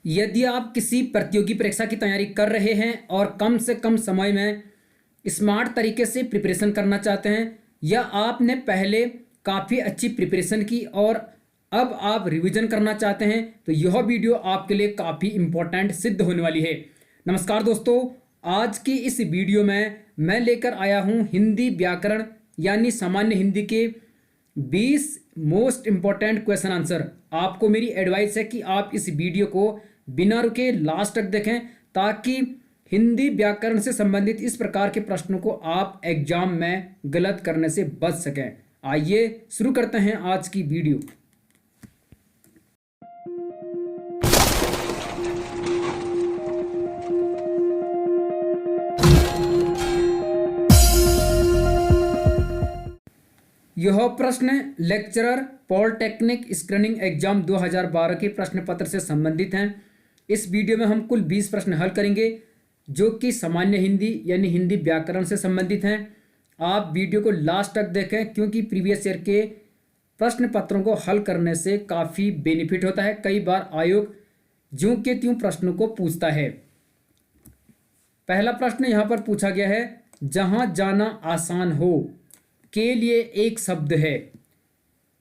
यदि आप किसी प्रतियोगी परीक्षा की तैयारी कर रहे हैं और कम से कम समय में स्मार्ट तरीके से प्रिपरेशन करना चाहते हैं, या आपने पहले काफ़ी अच्छी प्रिपरेशन की और अब आप रिवीजन करना चाहते हैं, तो यह वीडियो आपके लिए काफ़ी इम्पोर्टेंट सिद्ध होने वाली है। नमस्कार दोस्तों, आज की इस वीडियो में मैं लेकर आया हूं हिंदी व्याकरण यानी सामान्य हिंदी के 20 मोस्ट इम्पॉर्टेंट क्वेश्चन आंसर। आपको मेरी एडवाइस है कि आप इस वीडियो को बिना रुके लास्ट तक देखें, ताकि हिंदी व्याकरण से संबंधित इस प्रकार के प्रश्नों को आप एग्जाम में गलत करने से बच सकें। आइए शुरू करते हैं आज की वीडियो। यह प्रश्न लेक्चरर पॉलिटेक्निक स्क्रीनिंग एग्जाम 2012 के प्रश्न पत्र से संबंधित हैं। इस वीडियो में हम कुल 20 प्रश्न हल करेंगे जो कि सामान्य हिंदी यानी हिंदी व्याकरण से संबंधित हैं। आप वीडियो को लास्ट तक देखें, क्योंकि प्रीवियस ईयर के प्रश्न पत्रों को हल करने से काफ़ी बेनिफिट होता है। कई बार आयोग ज्यों के त्यों प्रश्नों को पूछता है। पहला प्रश्न यहाँ पर पूछा गया है, जहाँ जाना आसान हो के लिए एक शब्द है।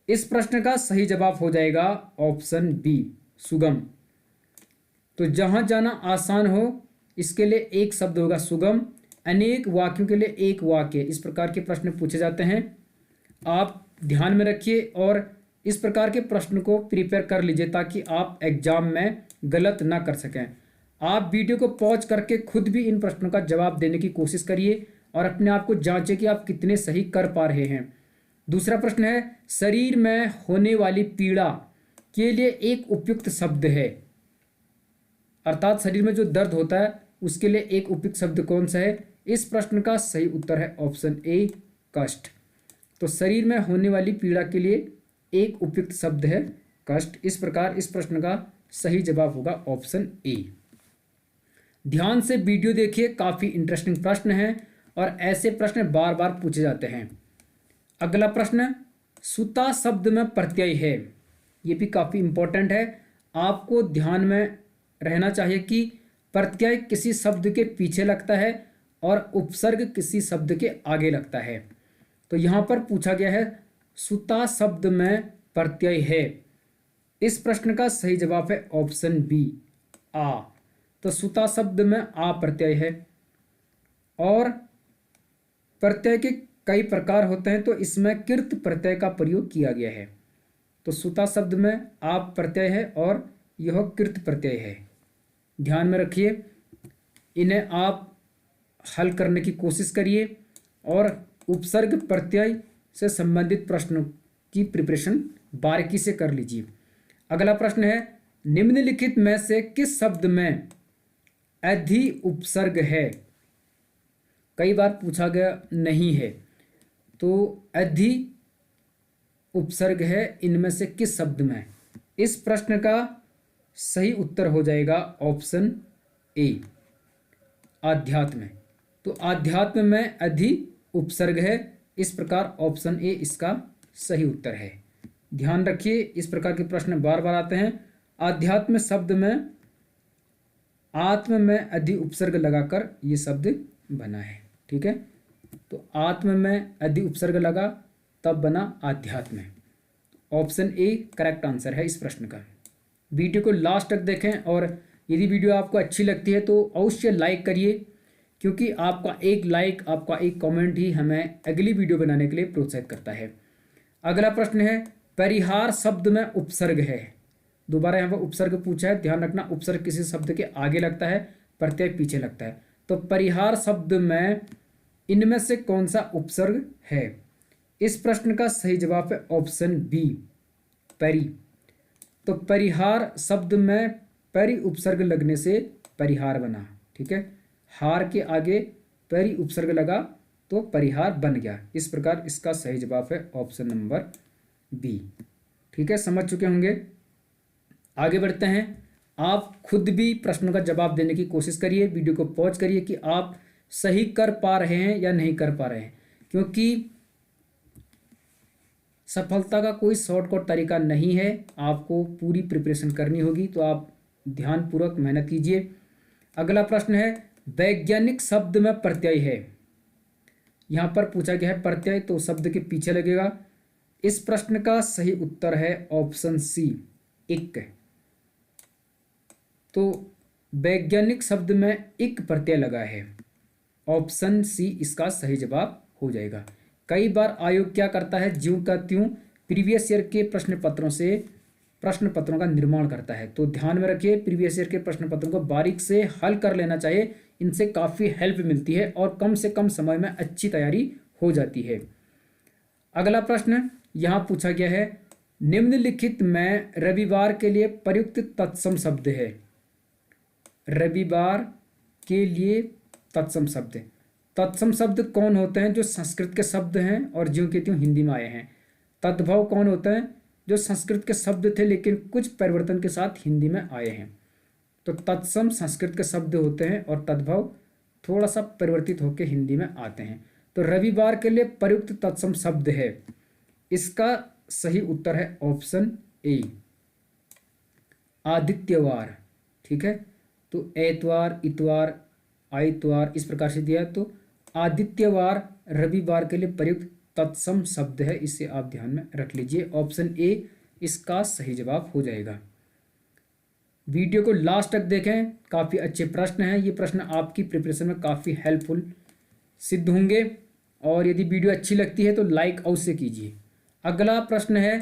इस प्रश्न का सही जवाब हो जाएगा ऑप्शन बी, सुगम। तो जहाँ जाना आसान हो, इसके लिए एक शब्द होगा सुगम। अनेक वाक्यों के लिए एक वाक्य, इस प्रकार के प्रश्न पूछे जाते हैं। आप ध्यान में रखिए और इस प्रकार के प्रश्न को प्रिपेयर कर लीजिए, ताकि आप एग्जाम में गलत ना कर सकें। आप वीडियो को पॉज करके खुद भी इन प्रश्नों का जवाब देने की कोशिश करिए और अपने आप को जांचें कि आप कितने सही कर पा रहे हैं। दूसरा प्रश्न है, शरीर में होने वाली पीड़ा के लिए एक उपयुक्त शब्द है। अर्थात शरीर में जो दर्द होता है उसके लिए एक उपयुक्त शब्द कौन सा है। इस प्रश्न का सही उत्तर है ऑप्शन ए, कष्ट। तो शरीर में होने वाली पीड़ा के लिए एक उपयुक्त शब्द है कष्ट। इस प्रकार इस प्रश्न का सही जवाब होगा ऑप्शन ए। ध्यान से वीडियो देखिए, काफ़ी इंटरेस्टिंग प्रश्न है और ऐसे प्रश्न बार बार पूछे जाते हैं। अगला प्रश्न, सुता शब्द में प्रत्यय है। ये भी काफ़ी इंपॉर्टेंट है। आपको ध्यान में रहना चाहिए कि प्रत्यय किसी शब्द के पीछे लगता है और उपसर्ग किसी शब्द के आगे लगता है। तो यहाँ पर पूछा गया है, सुता शब्द में प्रत्यय है। इस प्रश्न का सही जवाब है ऑप्शन बी, आ। तो सुता शब्द में आ प्रत्यय है और प्रत्यय के कई प्रकार होते हैं, तो इसमें कृत प्रत्यय का प्रयोग किया गया है। तो सुता शब्द में आप प्रत्यय है और यह कृत प्रत्यय है। ध्यान में रखिए, इन्हें आप हल करने की कोशिश करिए और उपसर्ग प्रत्यय से संबंधित प्रश्नों की प्रिपरेशन बारीकी से कर लीजिए। अगला प्रश्न है, निम्नलिखित में से किस शब्द में अधि उपसर्ग है। कई बार पूछा गया नहीं है, तो अधि उपसर्ग है इनमें से किस शब्द में। इस प्रश्न का सही उत्तर हो जाएगा ऑप्शन ए, आध्यात्म। तो आध्यात्म में अधि उपसर्ग है। इस प्रकार ऑप्शन ए इसका सही उत्तर है। ध्यान रखिए, इस प्रकार के प्रश्न बार बार आते हैं। आध्यात्म शब्द में आत्म में अधि उपसर्ग लगाकर ये शब्द बना है। ठीक है, तो आत्म में अधि उपसर्ग लगा तब बना आध्यात्म। ऑप्शन ए करेक्ट आंसर है इस प्रश्न का। वीडियो को लास्ट तक देखें और यदि वीडियो आपको अच्छी लगती है तो अवश्य लाइक करिए, क्योंकि आपका एक लाइक, आपका एक कमेंट ही हमें अगली वीडियो बनाने के लिए प्रोत्साहित करता है। अगला प्रश्न है, परिहार शब्द में उपसर्ग है। दोबारा यहाँ पर उपसर्ग पूछा है, ध्यान रखना, उपसर्ग किसी शब्द के आगे लगता है, प्रत्यय पीछे लगता है। तो परिहार शब्द में इनमें से कौन सा उपसर्ग है। इस प्रश्न का सही जवाब है ऑप्शन बी, परि। तो परिहार शब्द में परि उपसर्ग लगने से परिहार बना। ठीक है, हार के आगे परि उपसर्ग लगा तो परिहार बन गया। इस प्रकार इसका सही जवाब है ऑप्शन नंबर बी। ठीक है, समझ चुके होंगे। आगे बढ़ते हैं। आप खुद भी प्रश्नों का जवाब देने की कोशिश करिए, वीडियो को पॉज करिए कि आप सही कर पा रहे हैं या नहीं कर पा रहे हैं, क्योंकि सफलता का कोई शॉर्टकट तरीका नहीं है। आपको पूरी प्रिपरेशन करनी होगी। तो आप ध्यानपूर्वक मेहनत कीजिए। अगला प्रश्न है वैज्ञानिक शब्द में प्रत्यय है। यहाँ पर पूछा गया है प्रत्यय, तो शब्द के पीछे लगेगा। इस प्रश्न का सही उत्तर है ऑप्शन सी, इक। तो वैज्ञानिक शब्द में इक प्रत्यय लगा है, ऑप्शन सी इसका सही जवाब हो जाएगा। कई बार आयोग क्या करता है, ज्यों का त्यों प्रीवियस ईयर के प्रश्न पत्रों का निर्माण करता है। तो ध्यान में रखिए, प्रीवियस ईयर के प्रश्न पत्रों को बारीक से हल कर लेना चाहिए, इनसे काफ़ी हेल्प मिलती है और कम से कम समय में अच्छी तैयारी हो जाती है। अगला प्रश्न यहाँ पूछा गया है निम्नलिखित में रविवार के लिए प्रयुक्त तत्सम शब्द है। रविवार के लिए तत्सम शब्द, तत्सम शब्द कौन होते हैं, जो संस्कृत के शब्द हैं और ज्यों के त्यों हिंदी में आए हैं। तद्भव कौन होते हैं, जो संस्कृत के शब्द थे लेकिन कुछ परिवर्तन के साथ हिंदी में आए हैं। तो तत्सम संस्कृत के शब्द होते हैं और तद्भव थोड़ा सा परिवर्तित होकर हिंदी में आते हैं। तो रविवार के लिए प्रयुक्त तत्सम शब्द है, इसका सही उत्तर है ऑप्शन ए, आदित्यवार। ठीक है, तो एतवार, इतवार, आइतवार इस प्रकार से दिया, तो आदित्यवार रविवार के लिए प्रयुक्त तत्सम शब्द है, इसे आप ध्यान में रख लीजिए। ऑप्शन ए इसका सही जवाब हो जाएगा। वीडियो को लास्ट तक देखें, काफ़ी अच्छे प्रश्न हैं। ये प्रश्न आपकी प्रिपरेशन में काफ़ी हेल्पफुल सिद्ध होंगे और यदि वीडियो अच्छी लगती है तो लाइक अवश्य कीजिए। अगला प्रश्न है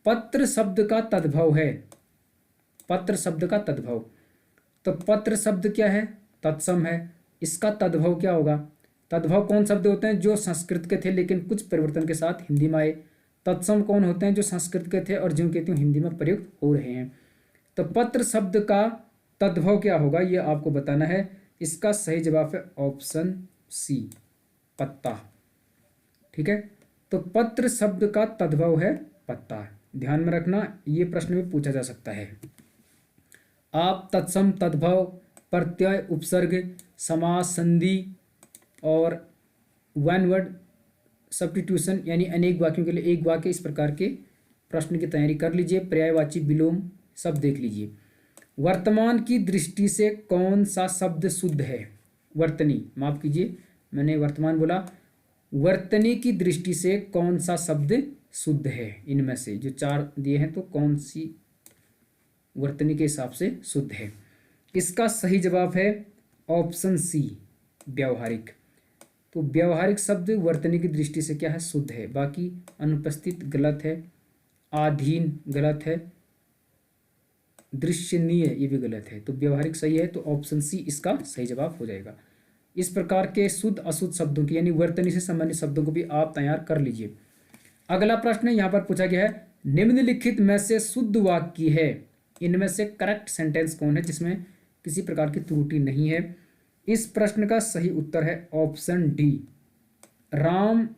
पत्र शब्द का तद्भव है। पत्र शब्द का तद्भव, तो पत्र शब्द क्या है, तत्सम है, इसका तद्भव क्या होगा। तद्भव कौन शब्द होते हैं, जो संस्कृत के थे लेकिन कुछ परिवर्तन के साथ हिंदी में आए। तत्सम कौन होते हैं, जो संस्कृत के थे और ज्यों के त्यों हिंदी में प्रयुक्त हो रहे हैं। तो पत्र शब्द का तद्भव क्या होगा, ये आपको बताना है। इसका सही जवाब है ऑप्शन सी, पत्ता। ठीक है, तो पत्र शब्द का तद्भव है पत्ता। ध्यान में रखना, ये प्रश्न भी पूछा जा सकता है। आप तत्सम, तद्भव, प्रत्यय, उपसर्ग, समास, संधि और वन वर्ड सब्स्टिट्यूशन यानी अनेक वाक्यों के लिए एक वाक्य, इस प्रकार के प्रश्न की तैयारी कर लीजिए। पर्यायवाची, विलोम सब देख लीजिए। वर्तमान की दृष्टि से कौन सा शब्द शुद्ध है। वर्तनी, माफ कीजिए मैंने वर्तमान बोला। वर्तनी की दृष्टि से कौन सा शब्द शुद्ध है, इनमें से जो चार दिए हैं तो कौन सी वर्तनी के हिसाब से शुद्ध है। इसका सही जवाब है ऑप्शन सी, व्यावहारिक। तो व्यावहारिक शब्द वर्तनी की दृष्टि से क्या है, शुद्ध है। बाकी अनुपस्थित गलत है, आधीन गलत है, दृश्यनीय ये भी गलत है। तो व्यावहारिक सही है, तो ऑप्शन सी इसका सही जवाब हो जाएगा। इस प्रकार के शुद्ध अशुद्ध शब्दों की यानी वर्तनी से संबंधित शब्दों को भी आप तैयार कर लीजिए। अगला प्रश्न यहाँ पर पूछा गया है निम्नलिखित में से शुद्ध वाक्य है, इनमें से करेक्ट सेंटेंस कौन है जिसमें किसी प्रकार की त्रुटि नहीं है। इस प्रश्न का सही उत्तर है ऑप्शन डी, राम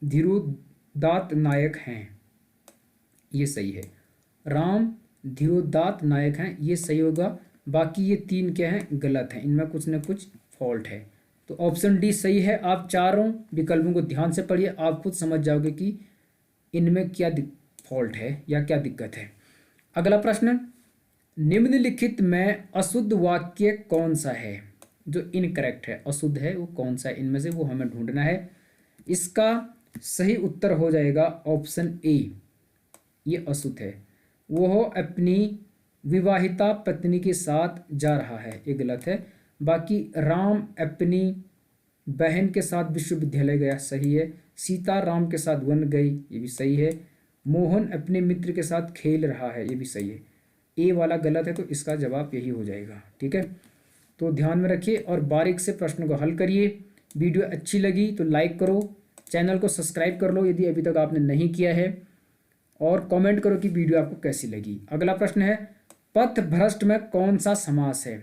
धीरोदात्त नायक हैं, ये सही है। राम धीरोदात्त नायक हैं, ये सही होगा। बाकी ये तीन क्या हैं, गलत हैं, इनमें कुछ न कुछ फॉल्ट है। तो ऑप्शन डी सही है। आप चारों विकल्पों को ध्यान से पढ़िए, आप खुद समझ जाओगे कि इनमें क्या फॉल्ट है या क्या दिक्कत है। अगला प्रश्न, निम्नलिखित में अशुद्ध वाक्य कौन सा है, जो इनकरेक्ट है, अशुद्ध है वो कौन सा है इनमें से, वो हमें ढूंढना है। इसका सही उत्तर हो जाएगा ऑप्शन ए, ये अशुद्ध है। वो अपनी विवाहिता पत्नी के साथ जा रहा है, ये गलत है। बाकी राम अपनी बहन के साथ विश्वविद्यालय गया, सही है। सीता राम के साथ वन गई, ये भी सही है। मोहन अपने मित्र के साथ खेल रहा है, ये भी सही है। ए वाला गलत है, तो इसका जवाब यही हो जाएगा। ठीक है, तो ध्यान में रखिए और बारीक से प्रश्न को हल करिए। वीडियो अच्छी लगी तो लाइक करो, चैनल को सब्सक्राइब कर लो यदि अभी तक आपने नहीं किया है, और कमेंट करो कि वीडियो आपको कैसी लगी। अगला प्रश्न है पथभ्रष्ट में कौन सा समास है।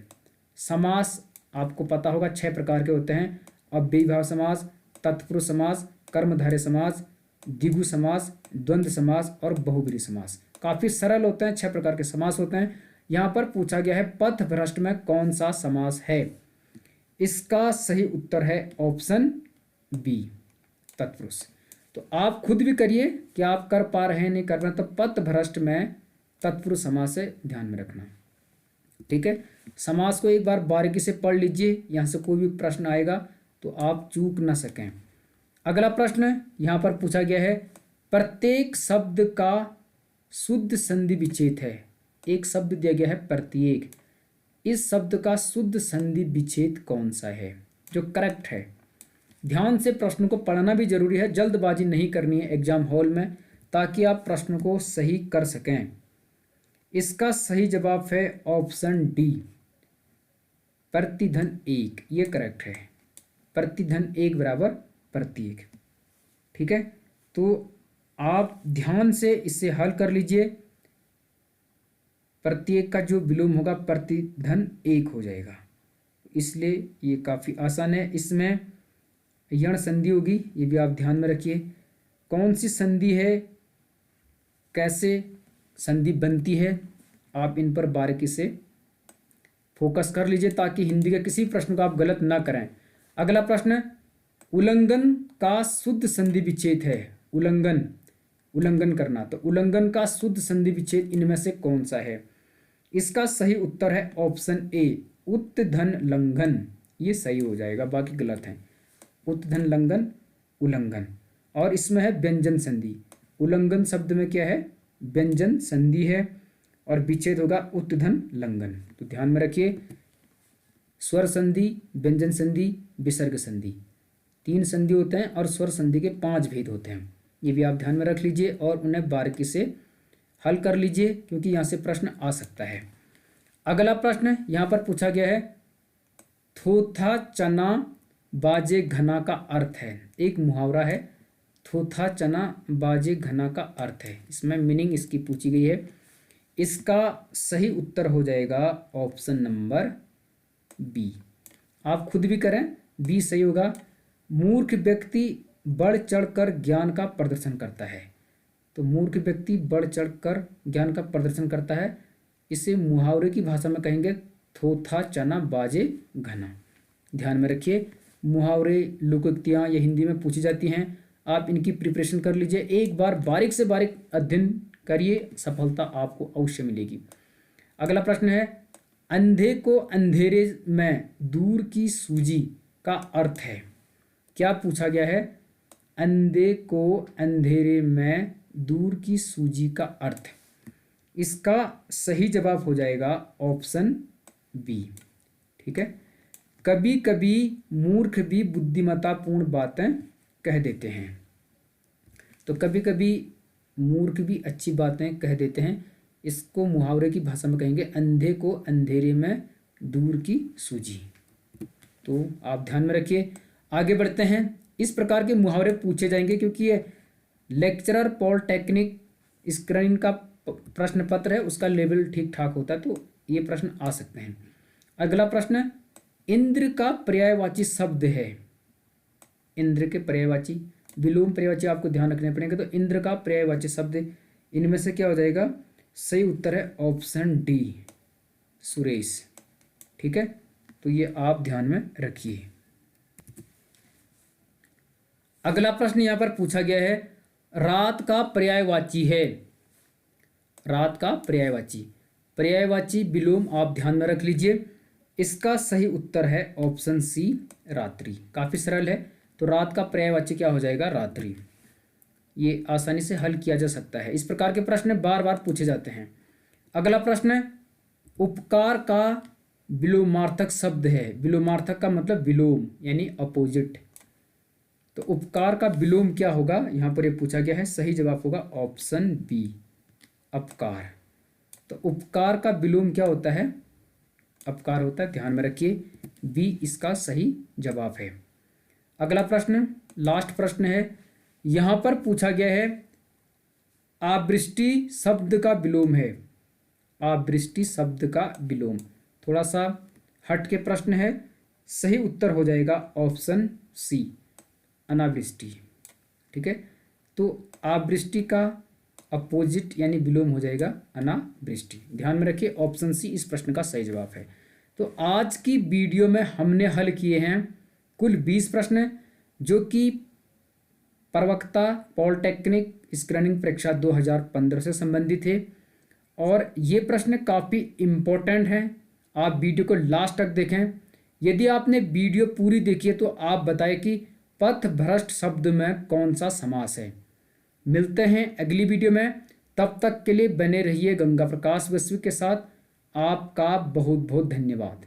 समास आपको पता होगा 6 प्रकार के होते हैं, अव्ययीभाव समास, तत्पुरुष समास, कर्मधारय समास, द्विगु समास, द्वंद्व समास और बहुब्रीहि समास। काफ़ी सरल होते हैं, 6 प्रकार के समास होते हैं। यहाँ पर पूछा गया है पथभ्रष्ट में कौन सा समास है। इसका सही उत्तर है ऑप्शन बी, तत्पुरुष। तो आप खुद भी करिए कि आप कर पा रहे हैं नहीं कर रहे हैं। तो पथभ्रष्ट में तत्पुरुष समास है, ध्यान में रखना। ठीक है, समास को एक बार बारीकी से पढ़ लीजिए, यहाँ से कोई भी प्रश्न आएगा तो आप चूक ना सकें। अगला प्रश्न यहाँ पर पूछा गया है, प्रत्येक शब्द का शुद्ध संधि विच्छेद है। एक शब्द दिया गया है प्रत्येक, इस शब्द का शुद्ध संधि विच्छेद कौन सा है जो करेक्ट है। ध्यान से प्रश्न को पढ़ना भी जरूरी है, जल्दबाजी नहीं करनी है एग्जाम हॉल में, ताकि आप प्रश्न को सही कर सकें। इसका सही जवाब है ऑप्शन डी, प्रतिधन एक, ये करेक्ट है। प्रतिधन एक बराबर प्रत्येक। ठीक है, तो आप ध्यान से इसे हल कर लीजिए। प्रत्येक का जो विलोम होगा प्रतिधन एक हो जाएगा, इसलिए ये काफ़ी आसान है। इसमें यण संधि होगी, ये भी आप ध्यान में रखिए। कौन सी संधि है, कैसे संधि बनती है, आप इन पर बारीकी से फोकस कर लीजिए ताकि हिंदी के किसी प्रश्न को आप गलत ना करें। अगला प्रश्न, उल्लंघन का शुद्ध संधि विच्छेद है। उल्लंघन, उल्लंघन करना, तो उल्लंघन का शुद्ध संधि विच्छेद इनमें से कौन सा है। इसका सही उत्तर है ऑप्शन ए, उत्धन लंघन, ये सही हो जाएगा, बाकी गलत है। उत्धन लंघन, उल्लंघन, और इसमें है व्यंजन संधि। उल्लंघन शब्द में क्या है, व्यंजन संधि है, और विच्छेद होगा उत्धन लंघन। तो ध्यान में रखिए, स्वर संधि, व्यंजन संधि, विसर्ग संधि, 3 संधि होते हैं और स्वर संधि के 5 भेद होते हैं। ये भी आप ध्यान में रख लीजिए और उन्हें बारीकी से हल कर लीजिए, क्योंकि यहाँ से प्रश्न आ सकता है। अगला प्रश्न यहाँ पर पूछा गया है, थोथा चना बाजे घना का अर्थ है। एक मुहावरा है, थोथा चना बाजे घना का अर्थ है। इसमें मीनिंग इसकी पूछी गई है। इसका सही उत्तर हो जाएगा ऑप्शन नंबर बी। आप खुद भी करें, बी सही होगा। मूर्ख व्यक्ति बढ़ चढ़कर ज्ञान का प्रदर्शन करता है। तो मूर्ख व्यक्ति बढ़ चढ़कर ज्ञान का प्रदर्शन करता है, इसे मुहावरे की भाषा में कहेंगे थोथा चना बाजे घना। ध्यान में रखिए, मुहावरे लोकोक्तियाँ ये हिंदी में पूछी जाती हैं। आप इनकी प्रिपरेशन कर लीजिए, एक बार बारीक से बारीक अध्ययन करिए, सफलता आपको अवश्य मिलेगी। अगला प्रश्न है, अंधे को अंधेरे में दूर की सूझी का अर्थ है। क्या पूछा गया है, अंधे को अंधेरे में दूर की सूझी का अर्थ। इसका सही जवाब हो जाएगा ऑप्शन बी। ठीक है, कभी कभी मूर्ख भी बुद्धिमत्तापूर्ण बातें कह देते हैं। तो कभी कभी मूर्ख भी अच्छी बातें कह देते हैं, इसको मुहावरे की भाषा में कहेंगे अंधे को अंधेरे में दूर की सूझी। तो आप ध्यान में रखिए, आगे बढ़ते हैं। इस प्रकार के मुहावरे पूछे जाएंगे क्योंकि ये लेक्चरर पॉलिटेक्निक स्क्रीनिंग का प्रश्न पत्र है, उसका लेवल ठीक ठाक होता है, तो ये प्रश्न आ सकते हैं। अगला प्रश्न, इंद्र का पर्यायवाची शब्द है। इंद्र के पर्यायवाची, विलोम पर्यायवाची आपको ध्यान रखने पड़ेंगे। तो इंद्र का पर्यायवाची शब्द इनमें से क्या हो जाएगा, सही उत्तर है ऑप्शन डी, सुरेश। ठीक है, तो ये आप ध्यान में रखिए। अगला प्रश्न यहां पर पूछा गया है, रात का पर्यायवाची है। रात का पर्यायवाची, पर्यायवाची विलोम आप ध्यान में रख लीजिए। इसका सही उत्तर है ऑप्शन सी, रात्रि। काफी सरल है, तो रात का पर्यायवाची क्या हो जाएगा, रात्रि। ये आसानी से हल किया जा सकता है। इस प्रकार के प्रश्न बार बार पूछे जाते हैं। अगला प्रश्न, उपकार का विलोमार्थक शब्द है। विलोमार्थक का मतलब विलोम यानी अपोजिट। तो उपकार का विलोम क्या होगा, यहाँ पर ये पूछा गया है। सही जवाब होगा ऑप्शन बी, अपकार। तो उपकार का विलोम क्या होता है, अपकार होता है। ध्यान में रखिए, बी इसका सही जवाब है। अगला प्रश्न, लास्ट प्रश्न है, यहाँ पर पूछा गया है, आवृष्टि शब्द का विलोम है। आवृष्टि शब्द का विलोम, थोड़ा सा हट के प्रश्न है। सही उत्तर हो जाएगा ऑप्शन सी, अनावृष्टि। ठीक है, तो आवृष्टि का अपोजिट यानी विलोम हो जाएगा अनावृष्टि। ध्यान में रखिए, ऑप्शन सी इस प्रश्न का सही जवाब है। तो आज की वीडियो में हमने हल किए हैं कुल 20 प्रश्न, जो कि प्रवक्ता पॉलिटेक्निक स्क्रीनिंग परीक्षा 2015 से संबंधित है। और ये प्रश्न काफ़ी इम्पोर्टेंट हैं, आप वीडियो को लास्ट तक देखें। यदि आपने वीडियो पूरी देखी है तो आप बताएं कि पथभ्रष्ट शब्द में कौन सा समास है। मिलते हैं अगली वीडियो में, तब तक के लिए बने रहिए गंगा प्रकाश विश्व के साथ। आपका बहुत बहुत धन्यवाद।